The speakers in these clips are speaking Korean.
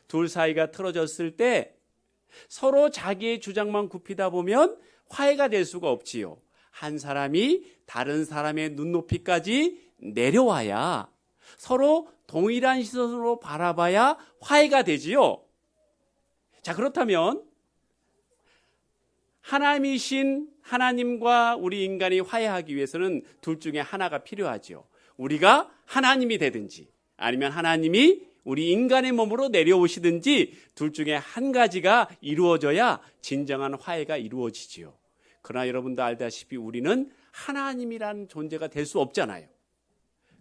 둘 사이가 틀어졌을 때 서로 자기의 주장만 굽히다 보면 화해가 될 수가 없지요. 한 사람이 다른 사람의 눈높이까지 내려와야, 서로 동일한 시선으로 바라봐야 화해가 되지요. 자, 그렇다면 하나님이신 하나님과 우리 인간이 화해하기 위해서는 둘 중에 하나가 필요하죠. 우리가 하나님이 되든지 아니면 하나님이 우리 인간의 몸으로 내려오시든지 둘 중에 한 가지가 이루어져야 진정한 화해가 이루어지지요. 그러나 여러분도 알다시피 우리는 하나님이라는 존재가 될 수 없잖아요.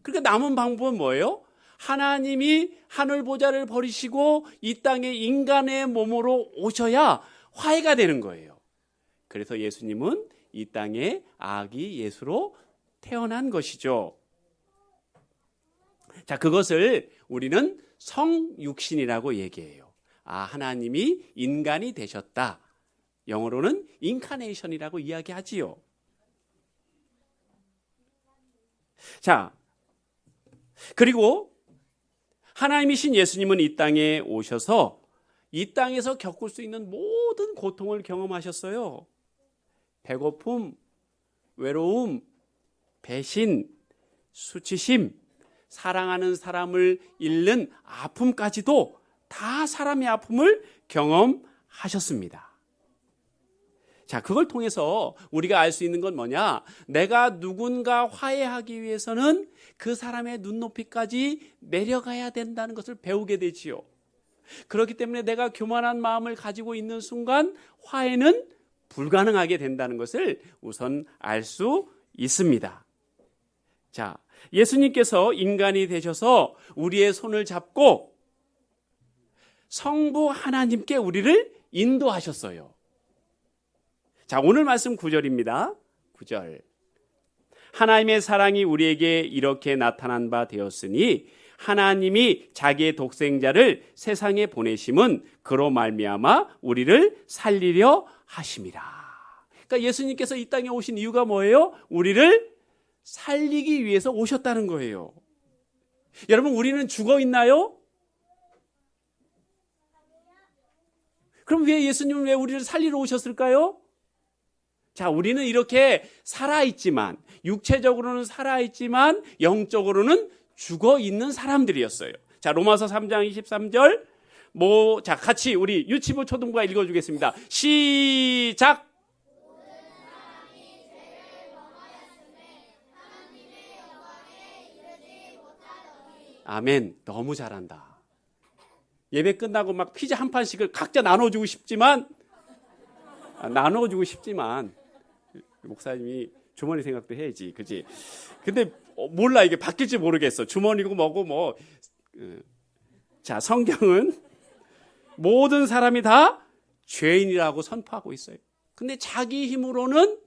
그러니까 남은 방법은 뭐예요? 하나님이 하늘 보좌를 버리시고 이 땅에 인간의 몸으로 오셔야 화해가 되는 거예요. 그래서 예수님은 이 땅에 아기 예수로 태어난 것이죠. 자, 그것을 우리는 성육신이라고 얘기해요. 하나님이 인간이 되셨다. 영어로는 인카네이션이라고 이야기하지요. 자, 그리고 하나님이신 예수님은 이 땅에 오셔서 이 땅에서 겪을 수 있는 모든 고통을 경험하셨어요. 배고픔, 외로움, 배신, 수치심, 사랑하는 사람을 잃는 아픔까지도 다 사람의 아픔을 경험하셨습니다. 자, 그걸 통해서 우리가 알 수 있는 건 뭐냐? 내가 누군가 화해하기 위해서는 그 사람의 눈높이까지 내려가야 된다는 것을 배우게 되지요. 그렇기 때문에 내가 교만한 마음을 가지고 있는 순간 화해는 불가능하게 된다는 것을 우선 알 수 있습니다. 자, 예수님께서 인간이 되셔서 우리의 손을 잡고 성부 하나님께 우리를 인도하셨어요. 자, 오늘 말씀 9절입니다. 9절. 하나님의 사랑이 우리에게 이렇게 나타난 바 되었으니 하나님이 자기의 독생자를 세상에 보내심은 그로 말미암아 우리를 살리려 하심이라. 그러니까 예수님께서 이 땅에 오신 이유가 뭐예요? 우리를 살리기 위해서 오셨다는 거예요. 여러분, 우리는 죽어 있나요? 그럼 왜 예수님은 왜 우리를 살리러 오셨을까요? 자, 우리는 이렇게 살아있지만, 육체적으로는 살아있지만 영적으로는 죽어 있는 사람들이었어요. 자, 로마서 3장 23절. 자, 같이 우리 유치부 초등부가 읽어주겠습니다. 시작. 아멘. 너무 잘한다. 예배 끝나고 막 피자 한 판씩을 각자 나눠주고 싶지만 목사님이 주머니 생각도 해야지, 그지? 근데 몰라, 이게 바뀔지 모르겠어. 주머니고 뭐고 뭐. 자, 성경은 모든 사람이 다 죄인이라고 선포하고 있어요. 근데 자기 힘으로는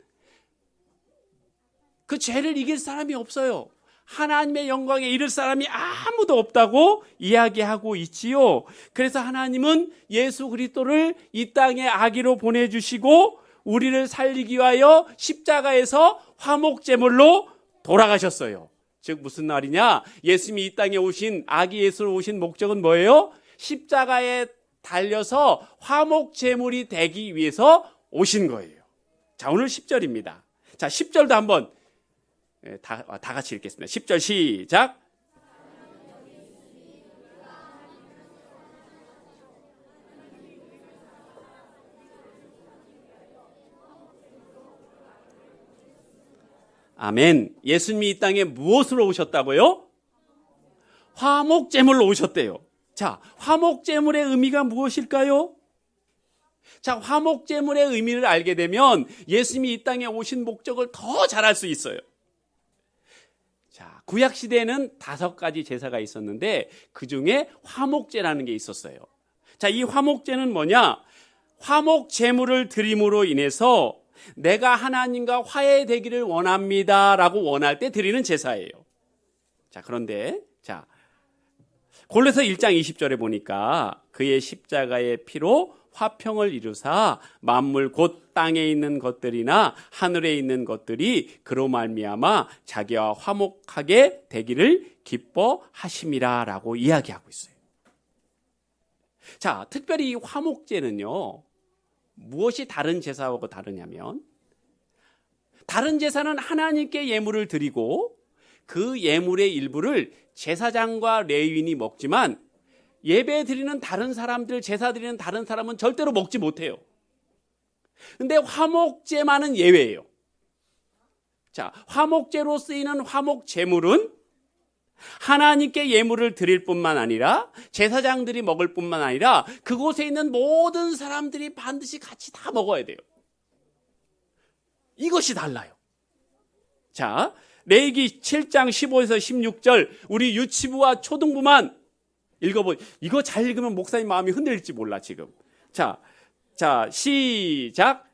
그 죄를 이길 사람이 없어요. 하나님의 영광에 이를 사람이 아무도 없다고 이야기하고 있지요. 그래서 하나님은 예수 그리스도를 이 땅에 아기로 보내주시고 우리를 살리기 위하여 십자가에서 화목제물로 돌아가셨어요. 즉 무슨 말이냐? 예수님이 이 땅에 오신, 아기 예수로 오신 목적은 뭐예요? 십자가에 달려서 화목제물이 되기 위해서 오신 거예요. 자, 오늘 10절입니다. 자, 10절도 한번 다 같이 읽겠습니다. 10절 시작. 아멘. 예수님이 이 땅에 무엇으로 오셨다고요? 화목제물로 오셨대요. 자, 화목제물의 의미가 무엇일까요? 자, 화목제물의 의미를 알게 되면 예수님이 이 땅에 오신 목적을 더 잘 알 수 있어요. 자, 구약시대에는 5가지 제사가 있었는데 그 중에 화목제라는 게 있었어요. 자, 이 화목제는 뭐냐? 화목제물을 드림으로 인해서 내가 하나님과 화해되기를 원합니다 라고 원할 때 드리는 제사예요. 자, 그런데 자, 골로새 1장 20절에 보니까 그의 십자가의 피로 화평을 이루사 만물 곧 땅에 있는 것들이나 하늘에 있는 것들이 그로 말미암아 자기와 화목하게 되기를 기뻐하심이라 라고 이야기하고 있어요. 자, 특별히 이 화목제는요, 무엇이 다른 제사하고 다르냐면, 다른 제사는 하나님께 예물을 드리고 그 예물의 일부를 제사장과 레위인이 먹지만 예배 드리는 다른 사람들, 제사 드리는 다른 사람은 절대로 먹지 못해요. 근데 화목제만은 예외예요. 자, 화목제로 쓰이는 화목 제물은 하나님께 예물을 드릴 뿐만 아니라 제사장들이 먹을 뿐만 아니라 그곳에 있는 모든 사람들이 반드시 같이 다 먹어야 돼요. 이것이 달라요. 자, 레위기 7장 15에서 16절 우리 유치부와 초등부만 읽어보. 이거 잘 읽으면 목사님 마음이 흔들릴지 몰라 지금. 자, 시작.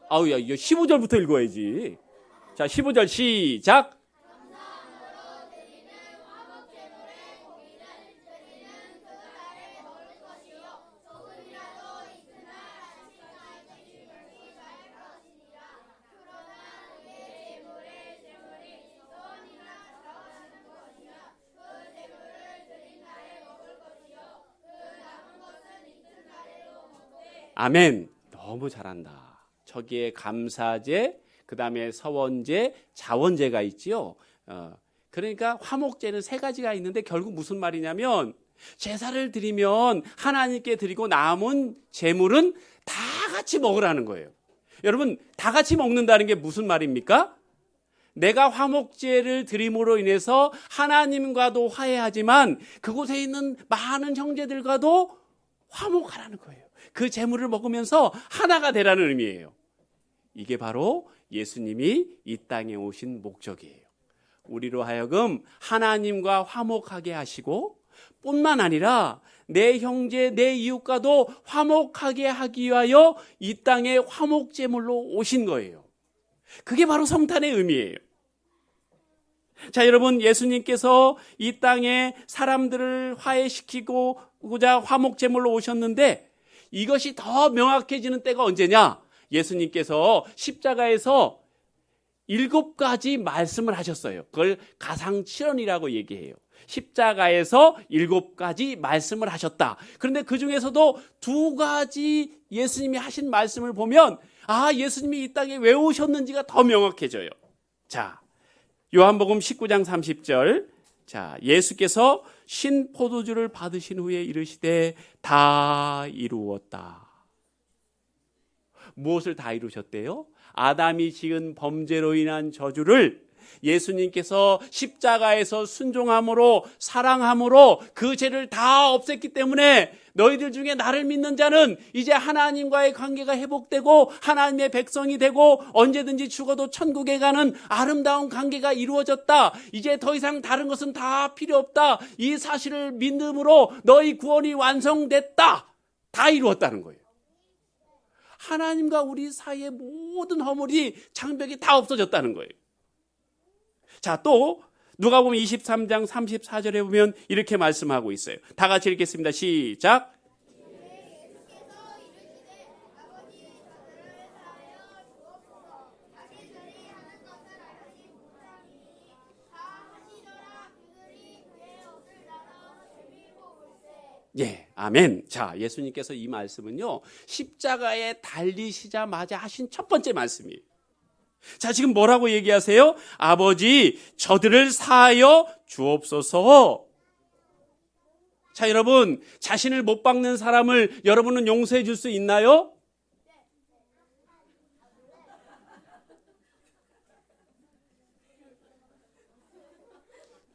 아우, 야, 이거 15절부터 읽어야지. 자, 15절 시작. 아멘. 너무 잘한다. 저기에 감사제, 그 다음에 서원제, 자원제가 있지요. 그러니까 화목제는 세 가지가 있는데 결국 무슨 말이냐면 제사를 드리면 하나님께 드리고 남은 제물은 다 같이 먹으라는 거예요. 여러분, 다 같이 먹는다는 게 무슨 말입니까? 내가 화목제를 드림으로 인해서 하나님과도 화해하지만 그곳에 있는 많은 형제들과도 화목하라는 거예요. 그 제물을 먹으면서 하나가 되라는 의미예요. 이게 바로 예수님이 이 땅에 오신 목적이에요. 우리로 하여금 하나님과 화목하게 하시고 뿐만 아니라 내 형제, 내 이웃과도 화목하게 하기 위하여 이 땅에 화목제물로 오신 거예요. 그게 바로 성탄의 의미예요. 자, 여러분, 예수님께서 이 땅에 사람들을 화해시키고자 화목제물로 오셨는데 이것이 더 명확해지는 때가 언제냐? 예수님께서 십자가에서 7가지 말씀을 하셨어요. 그걸 가상칠언이라고 얘기해요. 십자가에서 7가지 말씀을 하셨다. 그런데 그 중에서도 2가지 예수님이 하신 말씀을 보면 예수님이 이 땅에 왜 오셨는지가 더 명확해져요. 자, 요한복음 19장 30절. 자, 예수께서 신 포도주를 받으신 후에 이르시되 다 이루었다. 무엇을 다 이루셨대요? 아담이 지은 범죄로 인한 저주를 예수님께서 십자가에서 순종함으로 사랑함으로 그 죄를 다 없앴기 때문에 너희들 중에 나를 믿는 자는 이제 하나님과의 관계가 회복되고 하나님의 백성이 되고 언제든지 죽어도 천국에 가는 아름다운 관계가 이루어졌다. 이제 더 이상 다른 것은 다 필요 없다. 이 사실을 믿음으로 너희 구원이 완성됐다. 다 이루었다는 거예요. 하나님과 우리 사이의 모든 허물이 장벽이 다 없어졌다는 거예요. 자, 또 누가복음 23장 34절에 보면 이렇게 말씀하고 있어요. 다 같이 읽겠습니다. 시작. 예, 아멘. 자, 예수님께서 이 말씀은요, 십자가에 달리시자마자 하신 첫 번째 말씀이에요. 자, 지금 뭐라고 얘기하세요? 아버지, 저들을 사하여 주옵소서. 자, 여러분, 자신을 못 박는 사람을 여러분은 용서해 줄 수 있나요?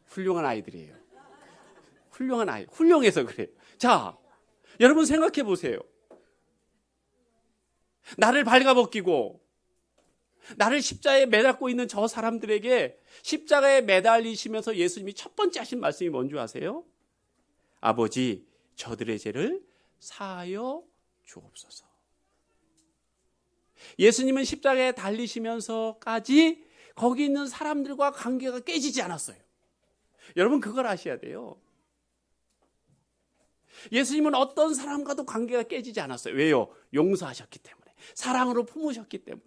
훌륭한 아이들이에요. 훌륭한 아이, 훌륭해서 그래요. 자, 여러분 생각해 보세요. 나를 발가벗기고 나를 십자가에 매닫고 있는 저 사람들에게 십자가에 매달리시면서 예수님이 첫 번째 하신 말씀이 뭔지 아세요? 아버지, 저들의 죄를 사하여 주옵소서. 예수님은 십자가에 달리시면서까지 거기 있는 사람들과 관계가 깨지지 않았어요. 여러분 그걸 아셔야 돼요. 예수님은 어떤 사람과도 관계가 깨지지 않았어요. 왜요? 용서하셨기 때문에. 사랑으로 품으셨기 때문에.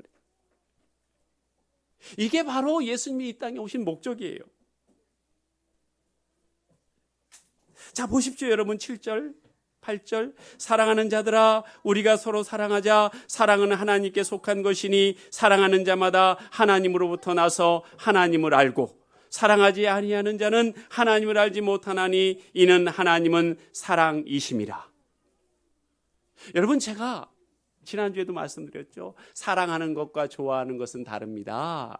이게 바로 예수님이 이 땅에 오신 목적이에요. 자, 보십시오, 여러분. 7절, 8절. 사랑하는 자들아, 우리가 서로 사랑하자. 사랑은 하나님께 속한 것이니 사랑하는 자마다 하나님으로부터 나서 하나님을 알고 사랑하지 아니하는 자는 하나님을 알지 못하나니 이는 하나님은 사랑이심이라. 여러분, 제가 지난주에도 말씀드렸죠. 사랑하는 것과 좋아하는 것은 다릅니다.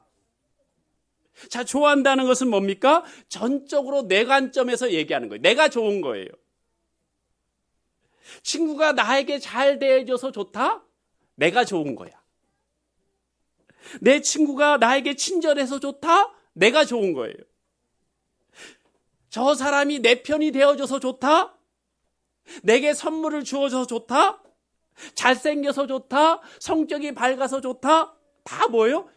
자, 좋아한다는 것은 뭡니까? 전적으로 내 관점에서 얘기하는 거예요. 내가 좋은 거예요. 친구가 나에게 잘 대해줘서 좋다? 내가 좋은 거야. 내 친구가 나에게 친절해서 좋다? 내가 좋은 거예요. 저 사람이 내 편이 되어줘서 좋다? 내게 선물을 주어줘서 좋다? 잘생겨서 좋다? 성격이 밝아서 좋다? 다 뭐예요?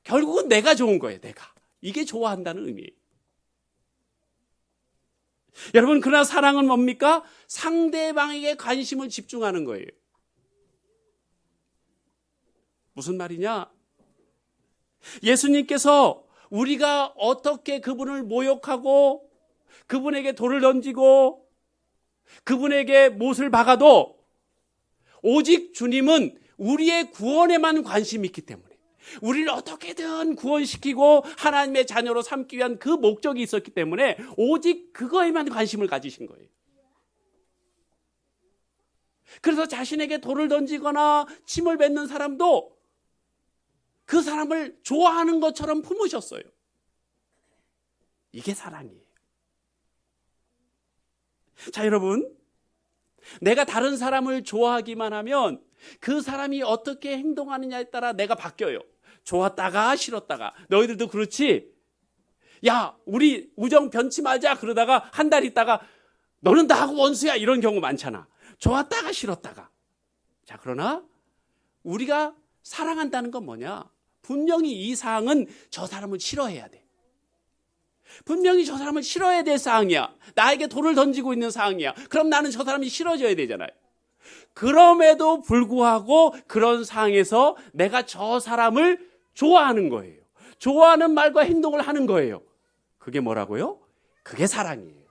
결국은 내가 좋은 거예요. 내가. 이게 좋아한다는 의미예요. 여러분, 그러나 사랑은 뭡니까? 상대방에게 관심을 집중하는 거예요. 무슨 말이냐? 예수님께서 우리가 어떻게 그분을 모욕하고 그분에게 돌을 던지고 그분에게 못을 박아도 오직 주님은 우리의 구원에만 관심이 있기 때문에 우리를 어떻게든 구원시키고 하나님의 자녀로 삼기 위한 그 목적이 있었기 때문에 오직 그거에만 관심을 가지신 거예요. 그래서 자신에게 돌을 던지거나 침을 뱉는 사람도 그 사람을 좋아하는 것처럼 품으셨어요. 이게 사랑이에요. 자, 여러분, 내가 다른 사람을 좋아하기만 하면 그 사람이 어떻게 행동하느냐에 따라 내가 바뀌어요. 좋았다가 싫었다가. 너희들도 그렇지? 야, 우리 우정 변치 말자 그러다가 한 달 있다가 너는 나하고 원수야 이런 경우 많잖아. 좋았다가 싫었다가. 자, 그러나 우리가 사랑한다는 건 뭐냐? 분명히 이 사항은 저 사람을 싫어해야 돼. 분명히 저 사람을 싫어해야 될 사항이야. 나에게 돌을 던지고 있는 사항이야. 그럼 나는 저 사람이 싫어져야 되잖아요. 그럼에도 불구하고 그런 상황에서 내가 저 사람을 좋아하는 거예요. 좋아하는 말과 행동을 하는 거예요. 그게 뭐라고요? 그게 사랑이에요.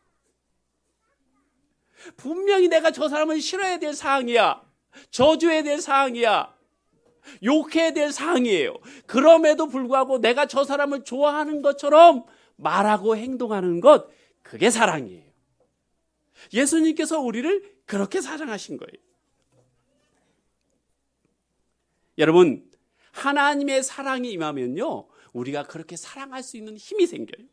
분명히 내가 저 사람을 싫어해야 될 사항이야. 저주해야 될 사항이야. 욕해야 될 사항이에요. 그럼에도 불구하고 내가 저 사람을 좋아하는 것처럼 말하고 행동하는 것, 그게 사랑이에요. 예수님께서 우리를 그렇게 사랑하신 거예요. 여러분, 하나님의 사랑이 임하면요, 우리가 그렇게 사랑할 수 있는 힘이 생겨요.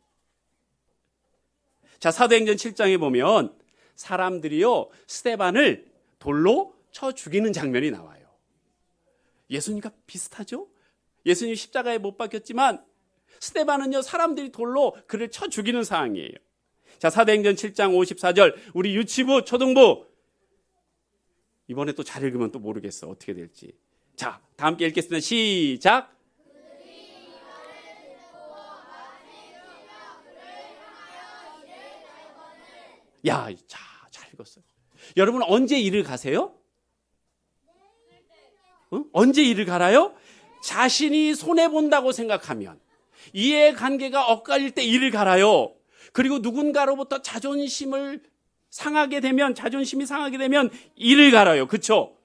자, 사도행전 7장에 보면 사람들이요, 스데반을 돌로 쳐 죽이는 장면이 나와요. 예수님과 비슷하죠? 예수님 십자가에 못 박혔지만 스데반은요, 사람들이 돌로 그를 쳐 죽이는 상황이에요. 자, 사도행전 7장 54절, 우리 유치부, 초등부, 이번에 또 잘 읽으면 또 모르겠어. 어떻게 될지. 자, 다 함께 읽겠습니다. 시작. 야, 자, 잘 읽었어요. 여러분, 언제 일을 가세요? 응? 언제 일을 갈아요? 자신이 손해본다고 생각하면, 이해관계가 엇갈릴 때 일을 갈아요. 그리고 누군가로부터 자존심이 상하게 되면 일을 갈아요. 그렇죠?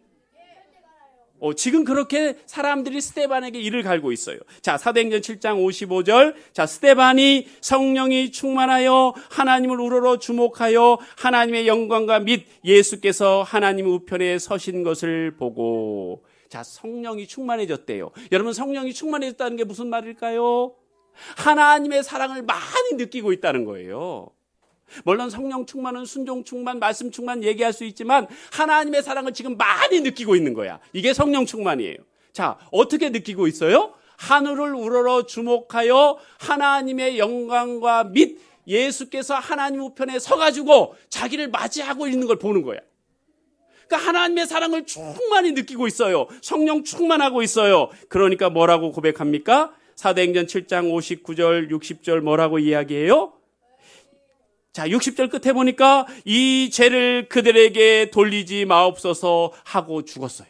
지금 그렇게 사람들이 스데반에게 일을 갈고 있어요. 자, 사도행전 7장 55절. 자, 스데반이 성령이 충만하여 하나님을 우러러 주목하여 하나님의 영광과 및 예수께서 하나님 우편에 서신 것을 보고. 자, 성령이 충만해졌대요. 여러분, 성령이 충만해졌다는 게 무슨 말일까요? 하나님의 사랑을 많이 느끼고 있다는 거예요. 물론 성령 충만은 순종 충만, 말씀 충만 얘기할 수 있지만 하나님의 사랑을 지금 많이 느끼고 있는 거야. 이게 성령 충만이에요. 자, 어떻게 느끼고 있어요? 하늘을 우러러 주목하여 하나님의 영광과 및 예수께서 하나님 우편에 서가지고 자기를 맞이하고 있는 걸 보는 거야. 그러니까 하나님의 사랑을 충만히 느끼고 있어요. 성령 충만하고 있어요. 그러니까 뭐라고 고백합니까? 사도행전 7장 59절, 60절 뭐라고 이야기해요? 자, 60절 끝에 보니까 이 죄를 그들에게 돌리지 마옵소서 하고 죽었어요.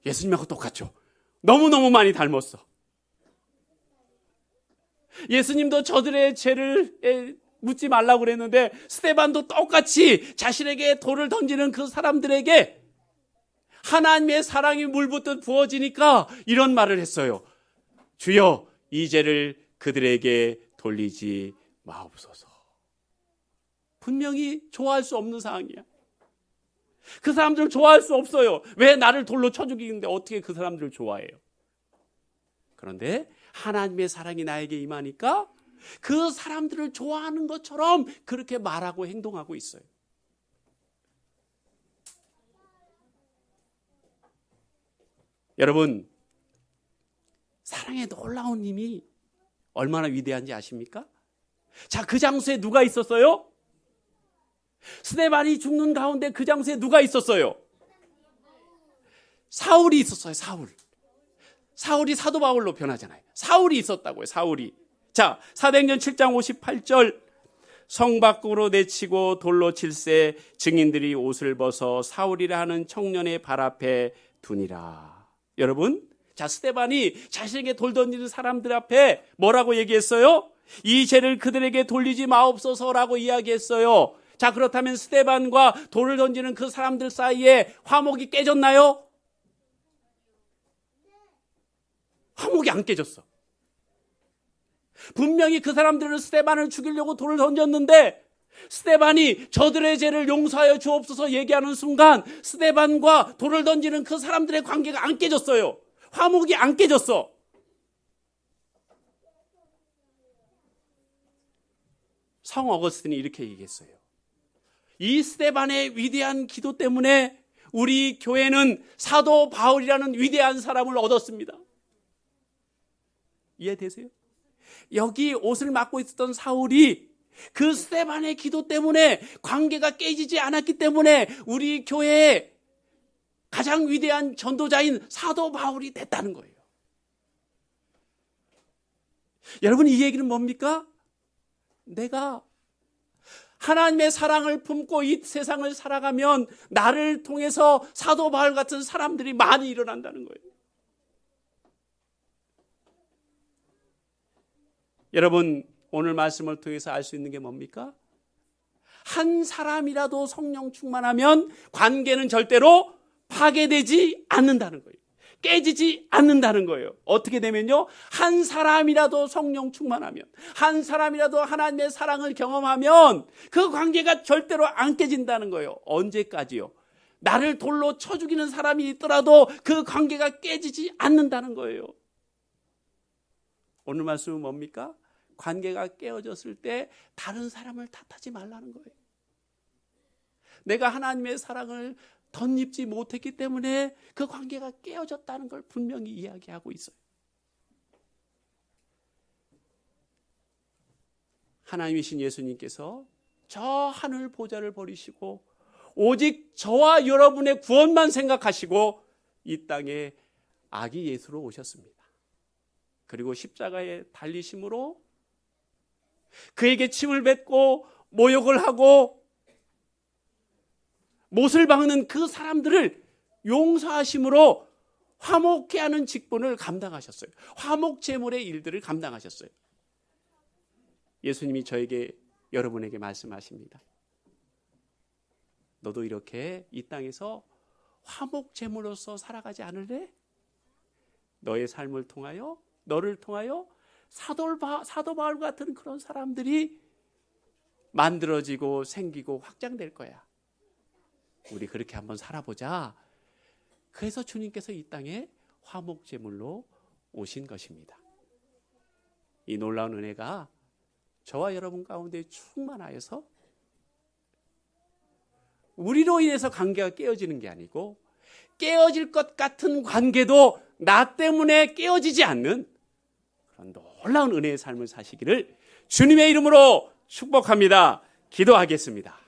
예수님하고 똑같죠. 너무너무 많이 닮았어. 예수님도 저들의 죄를 묻지 말라고 그랬는데 스데반도 똑같이 자신에게 돌을 던지는 그 사람들에게 하나님의 사랑이 물붓듯 부어지니까 이런 말을 했어요. 주여, 이 죄를 그들에게 돌리지 마옵소서. 분명히 좋아할 수 없는 상황이야. 그 사람들을 좋아할 수 없어요. 왜 나를 돌로 쳐 죽이는데 어떻게 그 사람들을 좋아해요? 그런데 하나님의 사랑이 나에게 임하니까 그 사람들을 좋아하는 것처럼 그렇게 말하고 행동하고 있어요. 여러분, 사랑의 놀라운 힘이 얼마나 위대한지 아십니까? 자, 그 장소에 누가 있었어요? 스데반이 죽는 가운데 그 장소에 누가 있었어요? 사울이 있었어요. 사울이 사도 바울로 변하잖아요. 사울이 있었다고요. 사울이. 자, 사도행전 7장 58절, 성 밖으로 내치고 돌로 칠세 증인들이 옷을 벗어 사울이라 하는 청년의 발 앞에 두니라. 여러분, 자, 스데반이 자신에게 돌 던지는 사람들 앞에 뭐라고 얘기했어요? 이 죄를 그들에게 돌리지 마옵소서라고 이야기했어요. 자, 그렇다면 스데반과 돌을 던지는 그 사람들 사이에 화목이 깨졌나요? 화목이 안 깨졌어. 분명히 그 사람들은 스데반을 죽이려고 돌을 던졌는데 스데반이 저들의 죄를 용서하여 주옵소서 얘기하는 순간 스데반과 돌을 던지는 그 사람들의 관계가 안 깨졌어요. 화목이 안 깨졌어. 성 어거스틴이 이렇게 얘기했어요. 이 스데반의 위대한 기도 때문에 우리 교회는 사도 바울이라는 위대한 사람을 얻었습니다. 이해되세요? 여기 옷을 맡고 있었던 사울이 그 스데반의 기도 때문에 관계가 깨지지 않았기 때문에 우리 교회의 가장 위대한 전도자인 사도 바울이 됐다는 거예요. 여러분, 이 얘기는 뭡니까? 내가 하나님의 사랑을 품고 이 세상을 살아가면 나를 통해서 사도 바울 같은 사람들이 많이 일어난다는 거예요. 여러분, 오늘 말씀을 통해서 알 수 있는 게 뭡니까? 한 사람이라도 성령 충만하면 관계는 절대로 파괴되지 않는다는 거예요. 깨지지 않는다는 거예요. 어떻게 되면요? 한 사람이라도 성령 충만하면, 한 사람이라도 하나님의 사랑을 경험하면 그 관계가 절대로 안 깨진다는 거예요. 언제까지요? 나를 돌로 쳐 죽이는 사람이 있더라도 그 관계가 깨지지 않는다는 거예요. 오늘 말씀은 뭡니까? 관계가 깨어졌을 때 다른 사람을 탓하지 말라는 거예요. 내가 하나님의 사랑을 덧입지 못했기 때문에 그 관계가 깨어졌다는 걸 분명히 이야기하고 있어요. 하나님이신 예수님께서 저 하늘 보좌를 버리시고 오직 저와 여러분의 구원만 생각하시고 이 땅에 아기 예수로 오셨습니다. 그리고 십자가에 달리심으로 그에게 침을 뱉고 모욕을 하고 못을 박는 그 사람들을 용서하심으로 화목케 하는 직분을 감당하셨어요. 화목 제물의 일들을 감당하셨어요. 예수님이 저에게, 여러분에게 말씀하십니다. 너도 이렇게 이 땅에서 화목 제물로서 살아가지 않을래? 너의 삶을 통하여, 너를 통하여 사도 바울 같은 그런 사람들이 만들어지고 생기고 확장될 거야. 우리 그렇게 한번 살아보자. 그래서 주님께서 이 땅에 화목 제물로 오신 것입니다. 이 놀라운 은혜가 저와 여러분 가운데 충만하여서 우리로 인해서 관계가 깨어지는 게 아니고 깨어질 것 같은 관계도 나 때문에 깨어지지 않는 그런 놀라운 은혜의 삶을 사시기를 주님의 이름으로 축복합니다. 기도하겠습니다.